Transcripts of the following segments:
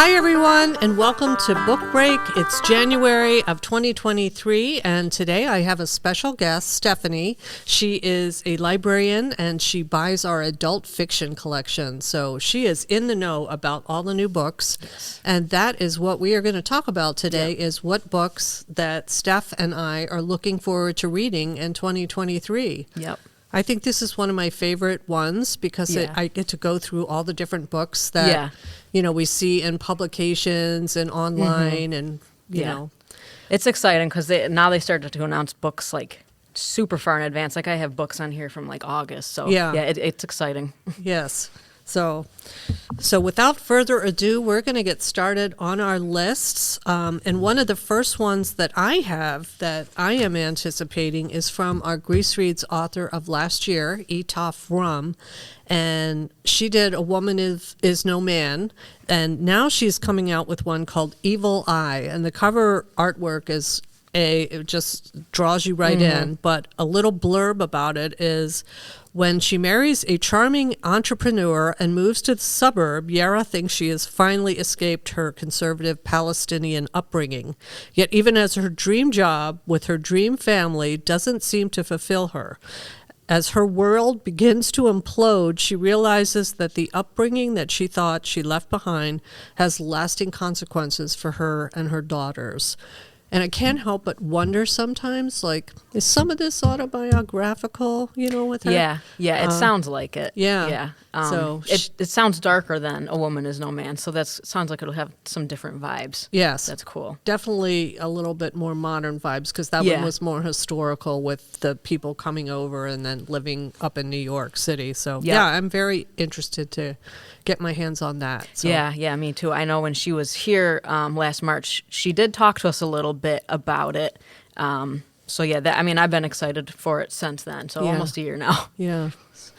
Hi, everyone, and welcome to Book Break. It's January of 2023, and today I have a special guest, Stephanie. She is a librarian, and she buys our adult fiction collection. So she is in the know about all the new books, and that is what we are going to talk about today, is what books that Steph and I are looking forward to reading in 2023. Yep. I think this is one of my favorite ones because I get to go through all the different books that, we see in publications and online and, you know. It's exciting because now they started to announce books like super far in advance. Like I have books on here from like August. So it's exciting. Yes. So without further ado, we're going to get started on our lists. And one of the first ones that I have that I am anticipating is from our Grease Reads author of last year, Etaf Rum. And she did A Woman is No Man. And now she's coming out with one called Evil Eye. And the cover artwork is it just draws you right in. But a little blurb about it is, when she marries a charming entrepreneur and moves to the suburb, Yara thinks she has finally escaped her conservative Palestinian upbringing. Yet even as her dream job with her dream family doesn't seem to fulfill her. As her world begins to implode, she realizes that the upbringing that she thought she left behind has lasting consequences for her and her daughters. And I can't help but wonder sometimes, like, is some of this autobiographical, with her? Yeah, it sounds like it. Yeah. So it sounds darker than A Woman is No Man, so sounds like it'll have some different vibes. Yes. That's cool. Definitely a little bit more modern vibes, because that one was more historical with the people coming over and then living up in New York City. So, I'm very interested to get my hands on that. So. Yeah, me too. I know when she was here last March, she did talk to us a little bit about it. I've been excited for it since then, so almost a year now. Yeah.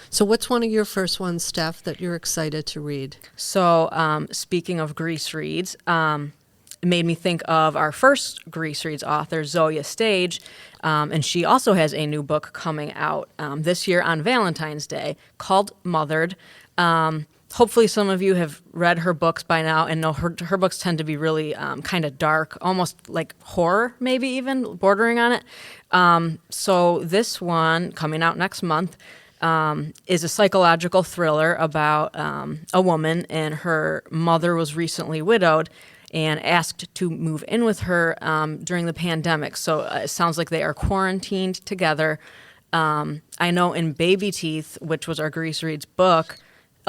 So what's one of your first ones, Steph, that you're excited to read? So speaking of Grease Reads, it made me think of our first Grease Reads author, Zoya Stage, and she also has a new book coming out this year on Valentine's Day called Mothered. Hopefully some of you have read her books by now and know her books tend to be really kind of dark, almost like horror, maybe even bordering on it. So this one, coming out next month, is a psychological thriller about a woman, and her mother was recently widowed and asked to move in with her during the pandemic. So it sounds like they are quarantined together. I know in Baby Teeth, which was our Grease Reads book,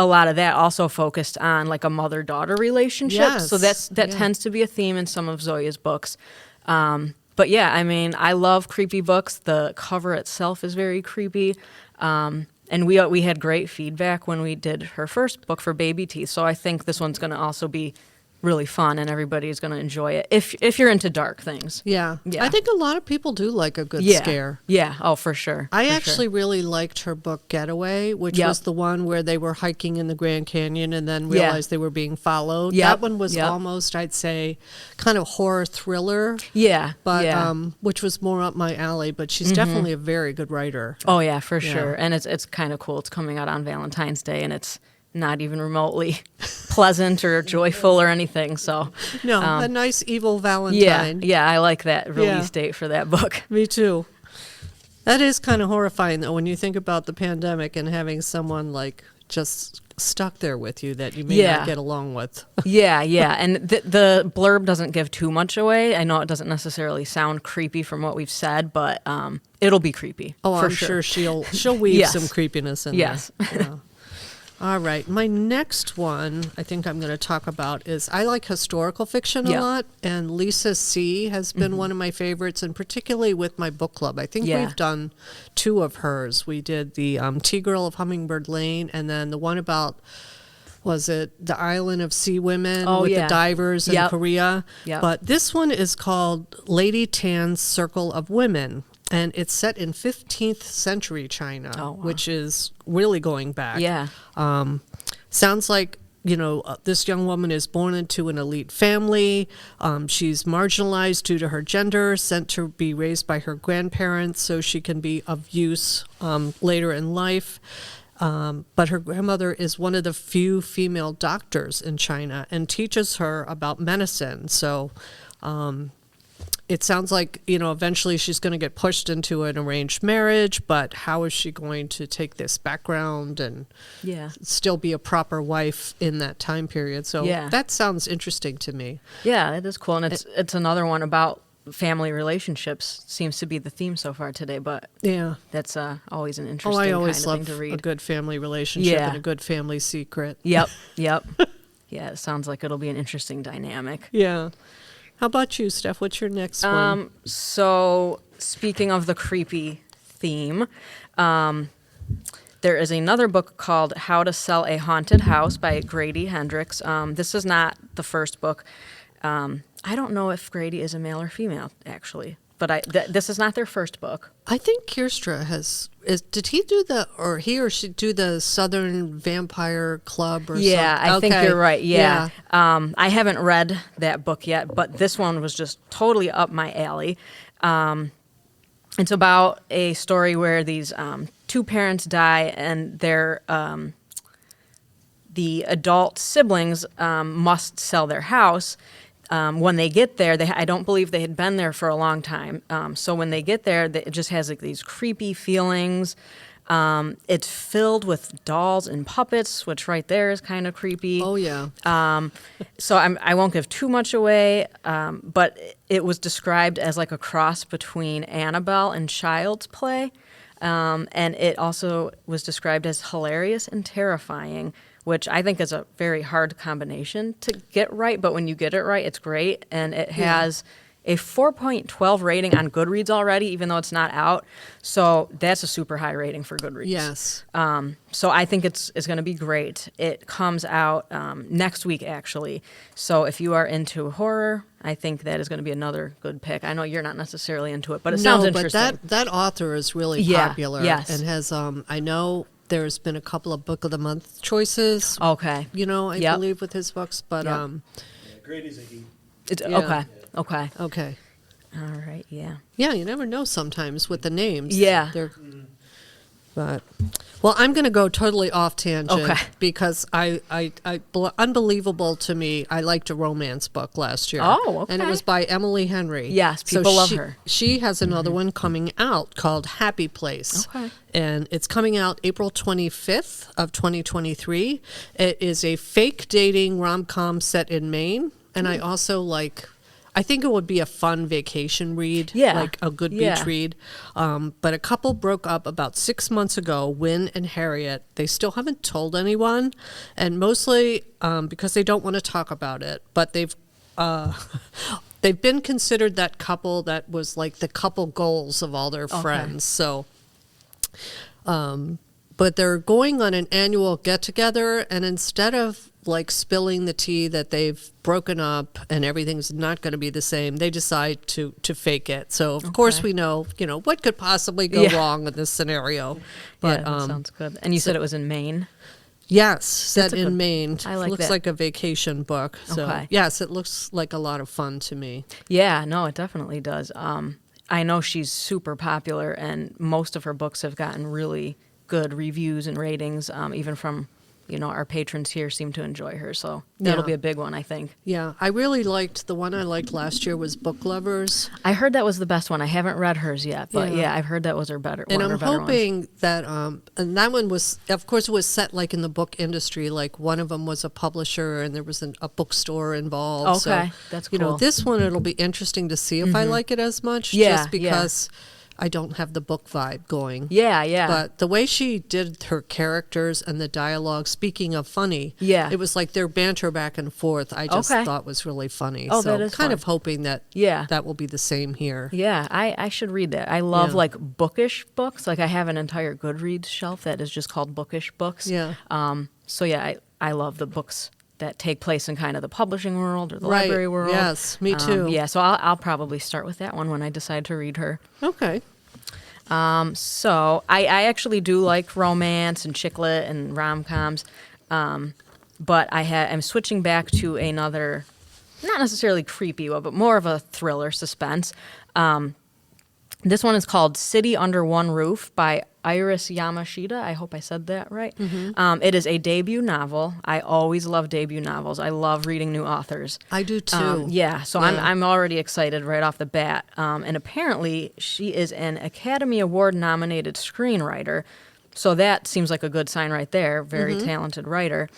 a lot of that also focused on like a mother-daughter relationship. Yes. So that tends to be a theme in some of Zoya's books. But I love creepy books. The cover itself is very creepy. And we had great feedback when we did her first book for Baby Teeth. So I think this one's going to also be really fun, and everybody's going to enjoy it if you're into dark things. Yeah. I think a lot of people do like a good scare. Yeah. Oh, for sure. I actually really liked her book Getaway, which was the one where they were hiking in the Grand Canyon and then realized they were being followed. That one was almost, I'd say, kind of horror thriller. Yeah. But which was more up my alley, but she's definitely a very good writer. Oh yeah, for sure. And it's kind of cool. It's coming out on Valentine's Day, and it's not even remotely pleasant or joyful or anything. So a nice evil Valentine. Yeah, I like that release date for that book. Me too. That is kind of horrifying, though, when you think about the pandemic and having someone like just stuck there with you that you may not get along with. Yeah. And the blurb doesn't give too much away. I know it doesn't necessarily sound creepy from what we've said, but it'll be creepy. Oh, I'm sure she'll weave some creepiness in there. Yes. Yeah. All right. My next one I think I'm going to talk about is, I like historical fiction a lot, and Lisa C. has been one of my favorites, and particularly with my book club. I think we've done two of hers. We did the Tea-Girl of Hummingbird Lane, and then the one about, was it the Island of Sea Women with the divers in Korea? Yep. But this one is called Lady Tan's Circle of Women. And it's set in 15th century China, which is really going back. Yeah. Sounds like, this young woman is born into an elite family. She's marginalized due to her gender, sent to be raised by her grandparents so she can be of use later in life. But her grandmother is one of the few female doctors in China and teaches her about medicine. So it sounds like, eventually she's going to get pushed into an arranged marriage, but how is she going to take this background and still be a proper wife in that time period? So that sounds interesting to me. Yeah, it is cool. And it's another one about family relationships. Seems to be the theme so far today, but that's always an interesting I always kind of love thing to read. a good family relationship and a good family secret. Yep. Yeah, it sounds like it'll be an interesting dynamic. Yeah. How about you, Steph? What's your next one? So speaking of the creepy theme, there is another book called How to Sell a Haunted House by Grady Hendrix. This is not the first book. I don't know if Grady is a male or female, actually, but this is not their first book. I think Kirstra did he do he or she do the Southern Vampire Club or something? Yeah, I think you're right. Yeah. I haven't read that book yet, but this one was just totally up my alley. It's about a story where these two parents die and the adult siblings must sell their house. When they get there, I don't believe they had been there for a long time. So when they get there, it just has like these creepy feelings. It's filled with dolls and puppets, which right there is kind of creepy. Oh, yeah. So I won't give too much away, but it was described as like a cross between Annabelle and Child's Play. And it also was described as hilarious and terrifying, which I think is a very hard combination to get right. But when you get it right, it's great. And it has a 4.12 rating on Goodreads already, even though it's not out. So that's a super high rating for Goodreads. Yes. So I think it's going to be great. It comes out next week, actually. So if you are into horror, I think that is going to be another good pick. I know you're not necessarily into it, but it sounds interesting. But that author is really popular. Yes. And has, I know there's been a couple of Book of the Month choices. Okay. I believe with his books, but Grady's a he. Okay. Okay. All right. Yeah. Yeah, you never know sometimes with the names. Yeah. But I'm going to go totally off tangent because unbelievable to me. I liked a romance book last year. Oh, okay. And it was by Emily Henry. Yes, people love her. She has another one coming out called Happy Place. Okay. And it's coming out April 25th of 2023. It is a fake dating rom-com set in Maine. And I also I think it would be a fun vacation read, like a good beach read. But a couple broke up about 6 months ago, Wynn and Harriet. They still haven't told anyone, and mostly because they don't want to talk about it. But they've been considered that couple that was like the couple goals of all their friends. So, but they're going on an annual get-together, and instead of spilling the tea that they've broken up and everything's not going to be the same, they decide to fake it. So of course we know what could possibly go wrong in this scenario. But that sounds good. And you said it was in Maine? Yes, set in Maine. I like looks that. like a vacation book. So yes, it looks like a lot of fun to me. Yeah, no, it definitely does. I know she's super popular, and most of her books have gotten really good reviews and ratings, even from our patrons here seem to enjoy her, so that'll be a big one, I think. Yeah, I really liked, the one I liked last year was Book Lovers. I heard that was the best one. I haven't read hers yet, but I've heard that was her better one. And I'm hoping that, and that one was, of course, it was set in the book industry. One of them was a publisher and there was a bookstore involved. Okay, so, that's cool. This one, it'll be interesting to see if I like it as much, just because I don't have the book vibe going. Yeah. But the way she did her characters and the dialogue, speaking of funny, it was like their banter back and forth. I just thought was really funny. Oh, so that is kind fun. of hoping that that will be the same here. Yeah, I should read that. I love bookish books. I have an entire Goodreads shelf that is just called bookish books. Yeah. I love the books that take place in kind of the publishing world or the library world. Yes, me too. So I'll probably start with that one when I decide to read her. Okay. So I actually do like romance and chick lit and rom-coms, but I'm switching back to another, not necessarily creepy one, but more of a thriller suspense. This one is called City Under One Roof by Iris Yamashita. I hope I said that right. It is a debut novel. I always love debut novels. I love reading new authors. I do too. So I'm already excited right off the bat. And apparently she is an Academy Award nominated screenwriter. So that seems like a good sign right there. Very talented writer.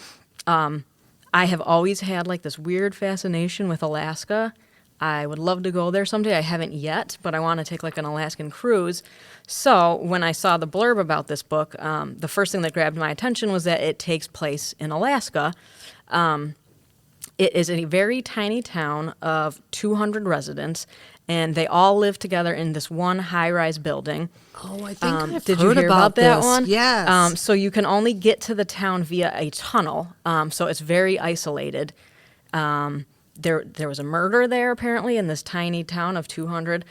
I have always had like this weird fascination with Alaska. I would love to go there someday. I haven't yet, but I want to take like an Alaskan cruise. So when I saw the blurb about this book, the first thing that grabbed my attention was that it takes place in Alaska. It is a very tiny town of 200 residents, and they all live together in this one high-rise building. Oh, I think I've Did heard you hear about this. that one? Yes. So you can only get to the town via a tunnel, so it's very isolated. There was a murder there, apparently, in this tiny town of 200.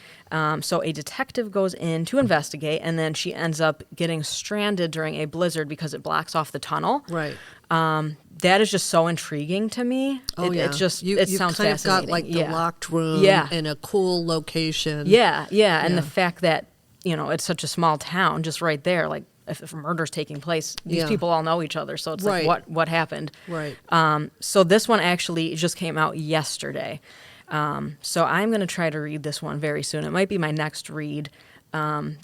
So a detective goes in to investigate, and then she ends up getting stranded during a blizzard because it blocks off the tunnel. Right. That is just so intriguing to me. Oh, yeah. It just you sounds kind fascinating. of got like the Yeah. locked room Yeah. in a cool location. Yeah, and Yeah. the fact that, it's such a small town just right there, like if a murder's taking place, these Yeah. people all know each other, so it's Right. like what happened? Right. So this one actually just came out yesterday. So I'm going to try to read this one very soon. It might be my next read.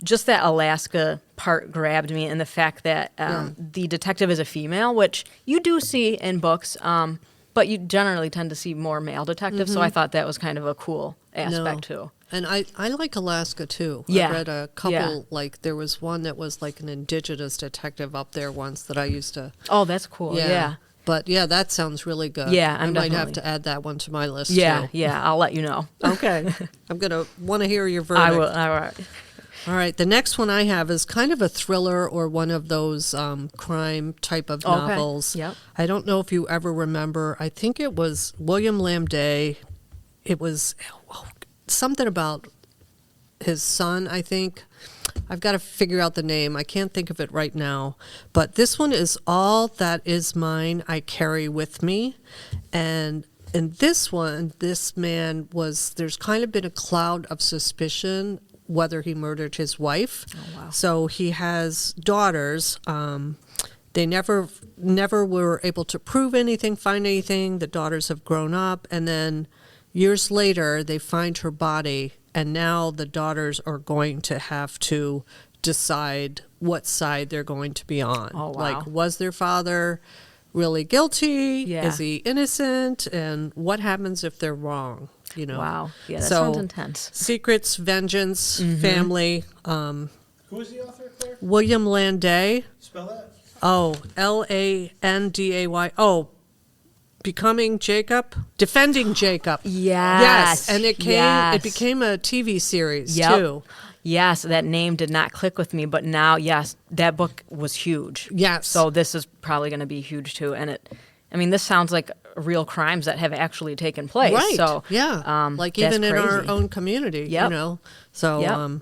Just that Alaska part grabbed me, and the fact that the detective is a female, which you do see in books, but you generally tend to see more male detectives, so I thought that was kind of a cool aspect too. And I like Alaska too. Yeah. I read a couple, Yeah. like there was one that was like an indigenous detective up there once that I used to. Oh, that's cool. Yeah. But yeah, that sounds really good. Yeah, I I'm might have definitely- to add that one to my list Yeah, too. yeah, I'll let you know. Okay. I'm going to want to hear your verdict. I will. All right. All right. The next one I have is kind of a thriller or one of those crime type of Okay. novels. Yep. I don't know if you ever remember. I think it was William Lamb Day. It was something about his son, I think. I've got to figure out the name. I can't think of it right now. But this one is All That Is Mine I Carry With Me. And in this one, this man there's kind of been a cloud of suspicion whether he murdered his wife. Oh, wow. So he has daughters. They never were able to prove anything, find anything. The daughters have grown up. And then years later, they find her body. And now the daughters are going to have to decide what side they're going to be on. Oh, wow. Like, was their father really guilty? Yeah. Is he innocent? And what happens if they're wrong? Wow. Yeah, that So, sounds intense. Secrets, Vengeance, Family. Who is the author, Claire? William Landay. Spell that. Oh, Landay. Oh, Becoming Jacob, Defending Jacob. Yes. and it Yes. became a TV series Yep. too. Yes, that name did not click with me, but now, yes, that book was huge. Yes. So this is probably going to be huge too. And this sounds like real crimes that have actually taken place. Right. So yeah. Like that's even in our crazy. own community, Yep. So Yep.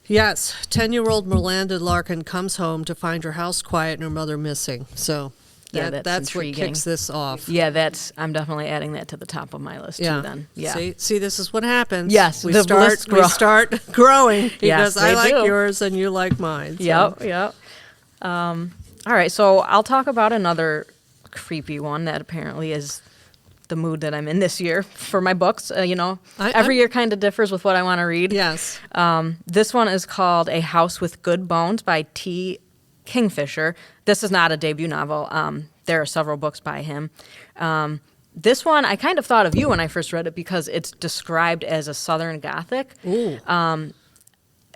yes, 10-year-old Miranda Larkin comes home to find her house quiet and her mother missing. So Yeah, that's that's what intriguing. kicks this off. Yeah, I'm definitely adding that to the top of my list too then. Yeah. See, this is what happens. Yes, we the start lists grow. we start growing Yes, because I they like do. yours and you like mine. So. Yep. All right, so I'll talk about another creepy one that apparently is the mood that I'm in this year for my books. Every year kind of differs with what I want to read. Yes. This one is called A House with Good Bones by T. Kingfisher. This is not a debut novel. There are several books by him. This one, I kind of thought of you when I first read it because it's described as a Southern Gothic. Ooh.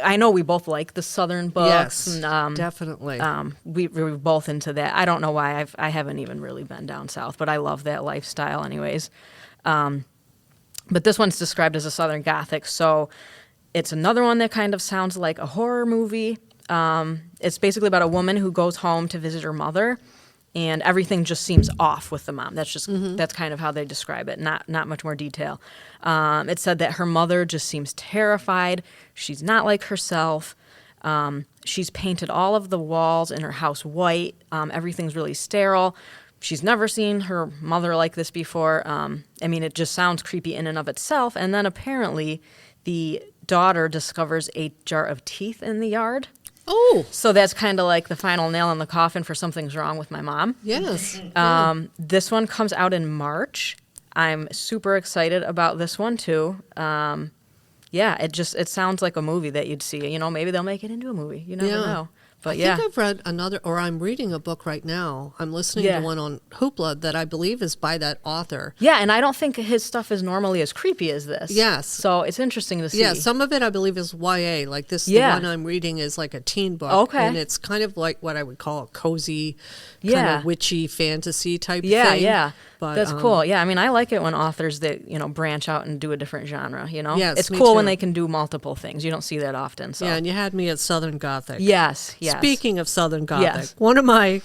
I know we both like the Southern books. Yes, And, definitely. we're both into that. I don't know why I haven't even really been down south, but I love that lifestyle anyways. But this one's described as a Southern Gothic, so it's another one that kind of sounds like a horror movie. It's basically about a woman who goes home to visit her mother, and everything just seems off with the mom. That's just that's kind of how they describe it. Not much more detail. It said that her mother just seems terrified. She's not like herself. She's painted all of the walls in her house white. Everything's really sterile. She's never seen her mother like this before. It just sounds creepy in and of itself. And then apparently the daughter discovers a jar of teeth in the yard. Oh, So that's kind of like the final nail in the coffin for something's wrong with my mom. yes. This one comes out in March. I'm super excited about this one too. Yeah, it sounds like a movie that you'd see. Maybe they'll make it into a movie. You never know. But I think I've read I'm reading a book right now. I'm listening to one on Hoopla that I believe is by that author. Yeah, and I don't think his stuff is normally as creepy as this. Yes. So it's interesting to see. Yeah, some of it I believe is YA. Like this, the one I'm reading is like a teen book. Okay. And it's kind of like what I would call a cozy, kind Yeah. of witchy fantasy type Yeah, thing. yeah. But, That's cool. Yeah, I mean, I like it when authors that branch out and do a different genre. Yes, it's me cool when too. they can do multiple things. You don't see that often. So Yeah, and you had me at Southern Gothic. yes. Speaking of Southern Gothic, Yes. one of my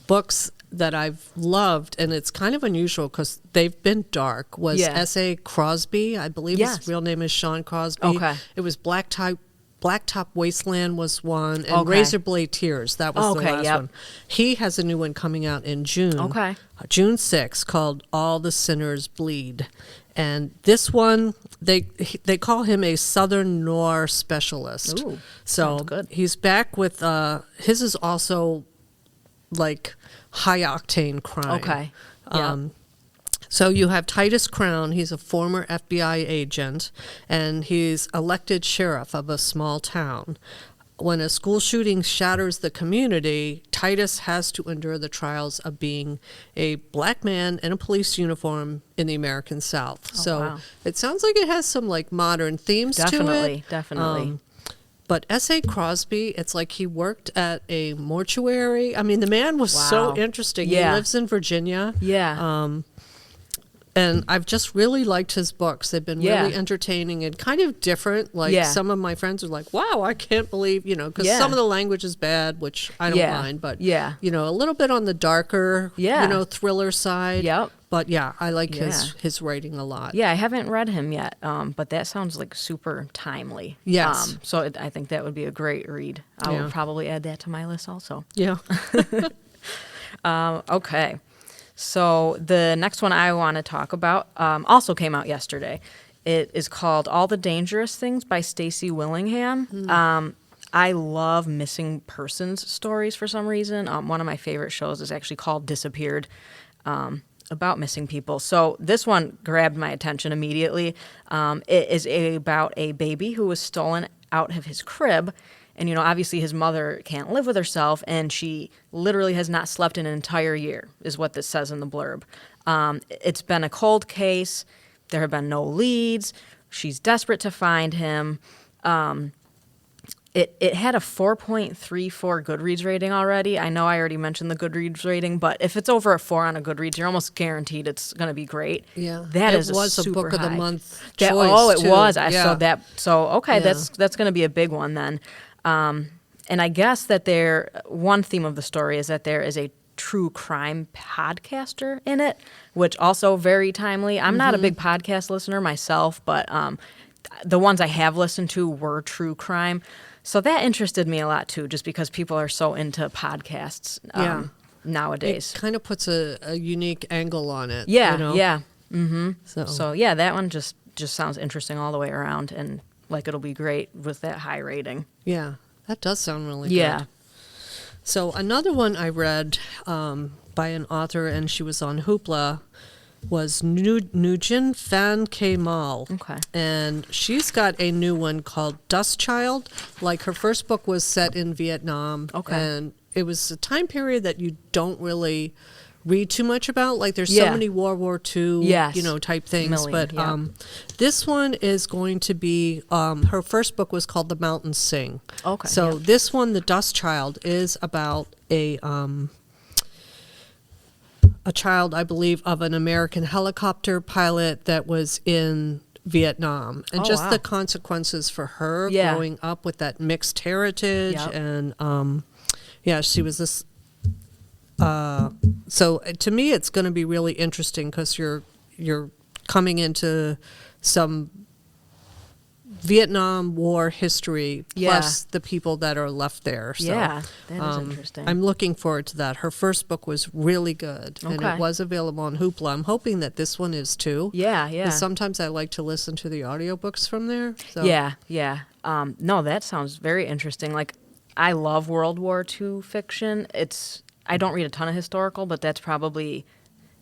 books that I've loved, and it's kind of unusual because they've been dark, was Yeah. S.A. Crosby. I believe Yes. his real name is Sean Crosby. Okay. It was Blacktop Wasteland was one, and Okay. Razorblade Tears, that was the Okay, last yep. one. He has a new one coming out in June. Okay. June 6th, called All the Sinners Bleed. And this one, they call him a Southern noir specialist. Ooh, so sounds good. he's back with his is also like high octane crime. Okay. Yeah. So you have Titus Crown. He's a former FBI agent, and he's elected sheriff of a small town. When a school shooting shatters the community, Titus has to endure the trials of being a black man in a police uniform in the American South. So wow. it sounds like it has some like modern themes to it. Definitely. But S.A. Crosby, it's like he worked at a mortuary. I mean, the man was so Wow. interesting. Yeah. He lives in Virginia. Yeah. And I've just really liked his books. They've been Yeah. really entertaining and kind of different. Like Yeah. some of my friends are like, wow, I can't believe, because Yeah. some of the language is bad, which I don't Yeah. mind. But, Yeah. a little bit on the darker, Yeah. thriller side. Yep. But yeah, I like Yeah. his writing a lot. Yeah, I haven't read him yet, but that sounds like super timely. Yes. So I think that would be a great read. I will Yeah. probably add that to my list also. Yeah. Okay. So the next one I want to talk about also came out yesterday. It is called All the Dangerous Things by Stacey Willingham. I love missing persons stories for some reason. One of my favorite shows is actually called Disappeared, about missing people. So this one grabbed my attention immediately. It is about a baby who was stolen out of his crib. And, obviously his mother can't live with herself, and she literally has not slept in an entire year, is what this says in the blurb. It's been a cold case. There have been no leads. She's desperate to find him. It had a 4.34 Goodreads rating already. I know I already mentioned the Goodreads rating, but if it's over a 4 on a Goodreads, you're almost guaranteed it's going to be great. Yeah. That It is was a super book of the high. month That, choice, oh, it too. was. I Yeah. saw that. So okay, Yeah. that's going to be a big one then. And I guess that one theme of the story is that there is a true crime podcaster in it, which also very timely. I'm not a big podcast listener myself, but the ones I have listened to were true crime. So that interested me a lot too, just because people are so into podcasts nowadays. It kind of puts a unique angle on it. Yeah, yeah. So, Yeah, that one just sounds interesting all the way around, and like it'll be great with that high rating. yeah, that does sound really Yeah. good. So another one I read by an author, and she was on Hoopla, was Nujin Fan Kemal. Okay. And she's got a new one called Dust Child. Like her first book was set in Vietnam. Okay. And it was a time period that you don't really read too much about. Like there's so Yeah. many World War II, Yes. type things. Million, but yeah. this one is going to be, her first book was called The Mountains Sing. Okay, So yeah. this one, The Dust Child, is about a child, I believe, of an American helicopter pilot that was in Vietnam, and Oh, just wow. the consequences for her Yeah. growing up with that mixed heritage. Yep. And she was this. So to me, it's going to be really interesting because you're coming into some Vietnam War history Yeah. plus the people that are left there. So, Yeah, that is interesting. I'm looking forward to that. Her first book was really good, and Okay. it was available on Hoopla. I'm hoping that this one is too. Yeah, yeah. 'Cause sometimes I like to listen to the audiobooks from there. So. Yeah, yeah. No, that sounds very interesting. Like, I love World War II fiction. I don't read a ton of historical, but that's probably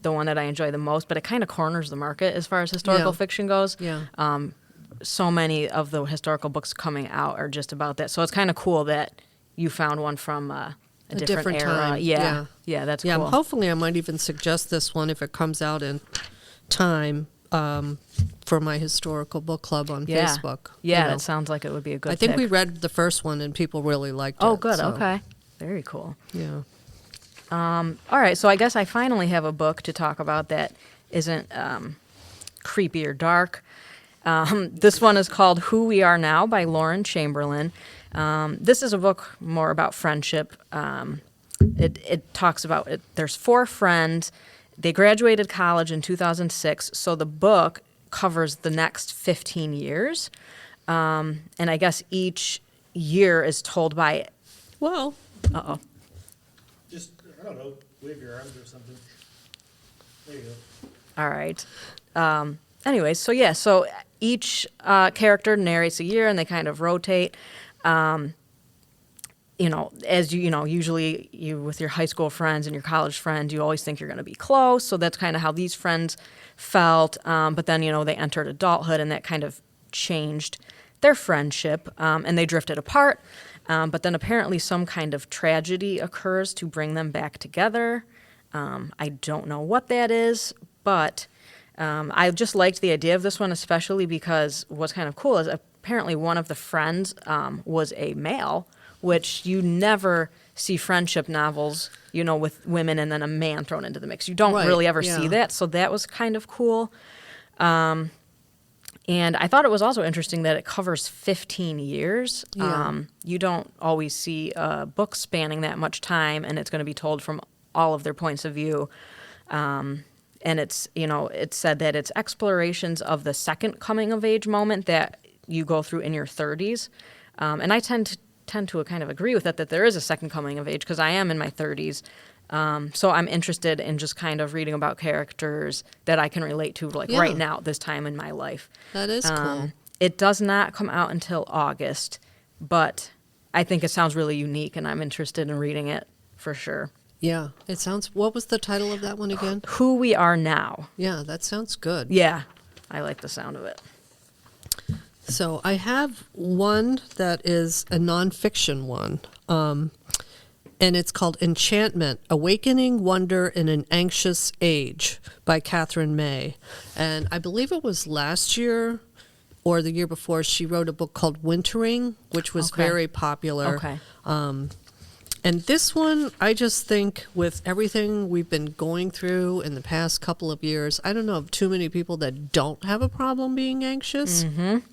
the one that I enjoy the most. But it kind of corners the market as far as historical Yeah. fiction goes. Yeah. So many of the historical books coming out are just about that. So it's kind of cool that you found one from a different era. time. Yeah, yeah, that's Yeah, cool. hopefully I might even suggest this one if it comes out in time for my historical book club on Yeah. Facebook. Yeah, You know. that sounds like it would be a good I think pick. we read the first one and people really liked it. Oh, good. so, Okay. Very cool. Yeah. All right, so I guess I finally have a book to talk about that isn't creepy or dark. This one is called Who We Are Now by Lauren Chamberlain. This is a book more about friendship. It talks about it. There's 4 friends. They graduated college in 2006, so the book covers the next 15 years. And I guess each year is told by, Well, uh-oh. Just, I don't know, wave your arms or something. There you go. All right. Anyways, so each character narrates a year, and they kind of rotate. As usually you with your high school friends and your college friends, you always think you're going to be close. So that's kind of how these friends felt. But then, they entered adulthood, and that kind of changed their friendship, and they drifted apart. But then apparently some kind of tragedy occurs to bring them back together. I don't know what that is, but I just liked the idea of this one, especially because what's kind of cool is apparently one of the friends was a male, which you never see friendship novels, with women and then a man thrown into the mix. You don't Right, really ever yeah. see that, so that was kind of cool. And I thought it was also interesting that it covers 15 years. Yeah. You don't always see a book spanning that much time, and it's going to be told from all of their points of view. And it's said that it's explorations of the second coming of age moment that you go through in your 30s. And I tend to kind of agree with that there is a second coming of age because I am in my 30s. So I'm interested in just kind of reading about characters that I can relate to Yeah. right now, this time in my life. that is cool. It does not come out until August, but I think it sounds really unique, and I'm interested in reading it for sure. Yeah. It sounds, what was the title of that one again? Who We Are Now. Yeah, that sounds good. Yeah, I like the sound of it. So I have one that is a nonfiction one, and it's called Enchantment, Awakening Wonder in an Anxious Age by Catherine May. And I believe it was last year or the year before she wrote a book called Wintering, which was Okay. very popular. Okay. And this one, I just think with everything we've been going through in the past couple of years, I don't know of too many people that don't have a problem being anxious. Yep.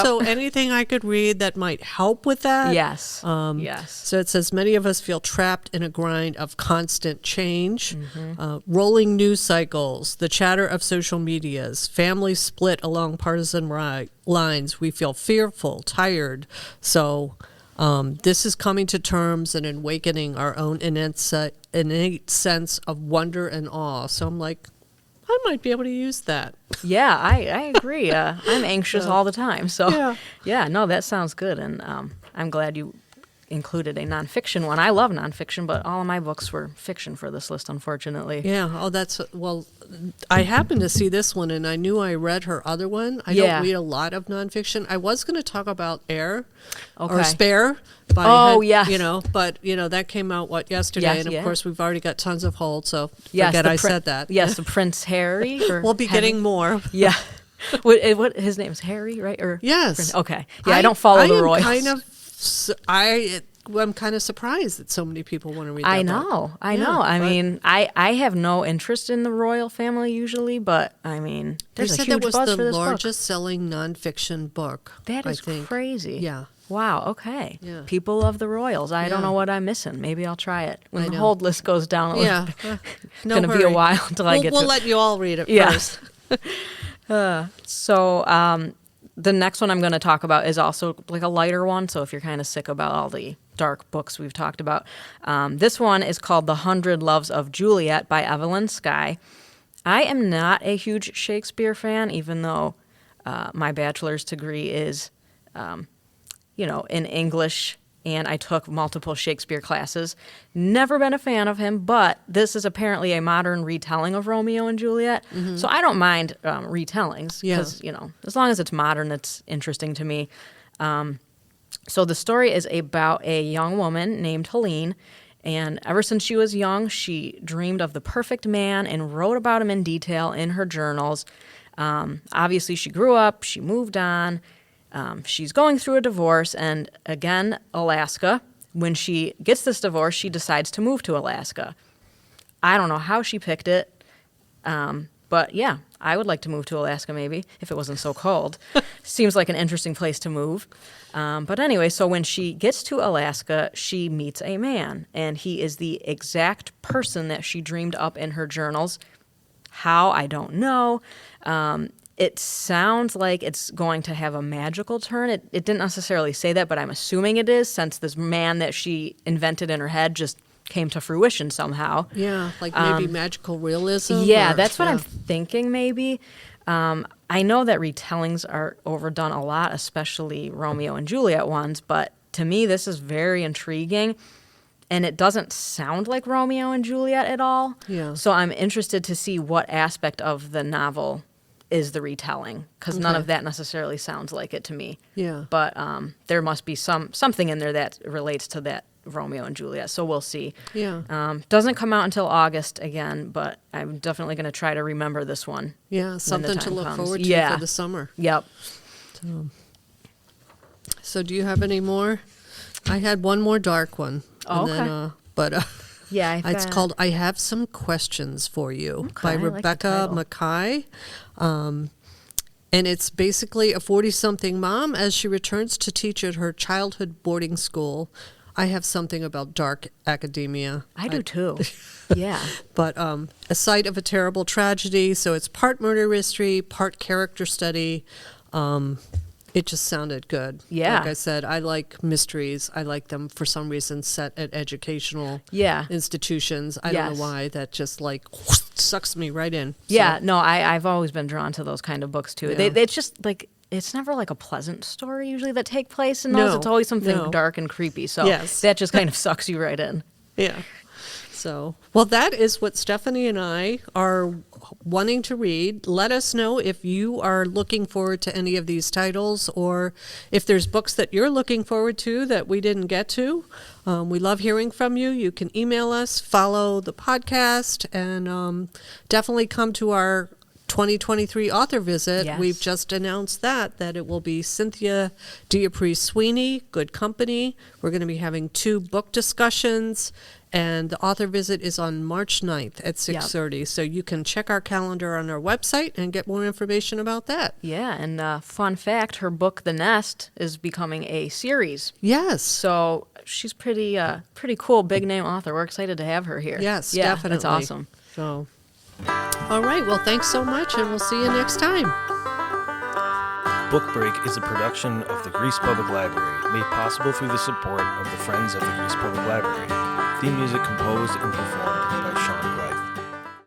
So anything I could read that might help with that. Yes. Yes. So it says many of us feel trapped in a grind of constant change, rolling news cycles, the chatter of social medias, families split along partisan lines. We feel fearful, tired. So this is coming to terms and awakening our own innate sense of wonder and awe. So I'm like, I might be able to use that. Yeah, I agree. I'm anxious all the time. So, Yeah. no, that sounds good. And I'm glad you included a nonfiction one. I love nonfiction, but all of my books were fiction for this list, unfortunately. Yeah. Oh, well, I happened to see this one and I knew I read her other one. I Yeah. don't read a lot of nonfiction. I was going to talk about Air or Okay. Spare. By Oh, yes. But that came out, yesterday? Yes, and of course, we've already got tons of hold, so Yes, forget the I said that. Yes, the Prince Harry. Or We'll be Henry? getting more. Yeah. What his name's Harry, right? Or Yes. Prince? Okay. Yeah, I don't follow the royals. I'm kind of surprised that so many people want to read that I book. know. I Yeah, know. I but- mean, I have no interest in the royal family usually, but I mean, They there's a said huge that was buzz the for this book. largest selling nonfiction book. That I is think. crazy. Yeah. Wow. Okay. Yeah. People love the royals. I don't Yeah. know what I'm missing. Maybe I'll try it when I the know. hold list goes down. Yeah. No It's gonna be a hurry. while until I get We'll to. let you all read it Yeah. first. So the next one I'm going to talk about is also like a lighter one. So if you're kind of sick about all the dark books we've talked about, this one is called The 100 Loves of Juliet by Evelyn Skye. I am not a huge Shakespeare fan, even though my bachelor's degree is, in English, and I took multiple Shakespeare classes. Never been a fan of him, but this is apparently a modern retelling of Romeo and Juliet. So I don't mind retellings because, as long as it's modern, it's interesting to me. So the story is about a young woman named Helene, and ever since she was young, she dreamed of the perfect man and wrote about him in detail in her journals. Obviously, she grew up, she moved on. She's going through a divorce, and again, Alaska. When she gets this divorce, she decides to move to Alaska. I don't know how she picked it, but yeah, I would like to move to Alaska maybe, if it wasn't so cold. Seems like an interesting place to move. But anyway, so when she gets to Alaska, she meets a man, and he is the exact person that she dreamed up in her journals. How, I don't know. It sounds like it's going to have a magical turn. It didn't necessarily say that, but I'm assuming it is, since this man that she invented in her head just came to fruition somehow. Yeah, like maybe magical realism? Yeah, that's what I'm thinking maybe. I know that retellings are overdone a lot, especially Romeo and Juliet ones, but to me this is very intriguing. And it doesn't sound like Romeo and Juliet at all. Yeah. So I'm interested to see what aspect of the novel is the retelling, because none of that necessarily sounds like it to me. Yeah. But there must be something in there that relates to that Romeo and Juliet, so we'll see. Yeah. Doesn't come out until August again, but I'm definitely going to try to remember this one. Yeah, something to look forward to for the summer. Yep. So do you have any more? I had one more dark one. Oh, okay. Then, it's called I Have Some Questions for You by Rebecca Mackay. And it's basically a 40-something mom as she returns to teach at her childhood boarding school. I have something about dark academia. I do too. Yeah. But a site of a terrible tragedy. So it's part murder mystery, part character study. It just sounded good. Yeah. Like I said, I like mysteries. I like them for some reason set at educational institutions. I don't know why. That just like sucks me right in. Yeah, no, I've always been drawn to those kind of books too. Yeah. It's just like, it's never like a pleasant story usually that take place in those. It's always something dark and creepy. So that just kind of sucks you right in. Yeah. So, well, that is what Stephanie and I are wanting to read. Let us know if you are looking forward to any of these titles, or if there's books that you're looking forward to that we didn't get to. We love hearing from you. You can email us, follow the podcast, and definitely come to our 2023 author visit. Yes. We've just announced that it will be Cynthia Diapre Sweeney, Good Company. We're going to be having 2 book discussions, and the author visit is on March 9th at 6:30. So you can check our calendar on our website and get more information about that. Yeah, and fun fact, her book, The Nest, is becoming a series. Yes. So she's pretty cool, big name author. We're excited to have her here. Yes, yeah, definitely. That's awesome. So, all right. Well, thanks so much, and we'll see you next time. Book Break is a production of the Greece Public Library, made possible through the support of the Friends of the Greece Public Library. Theme music composed and performed by Sean.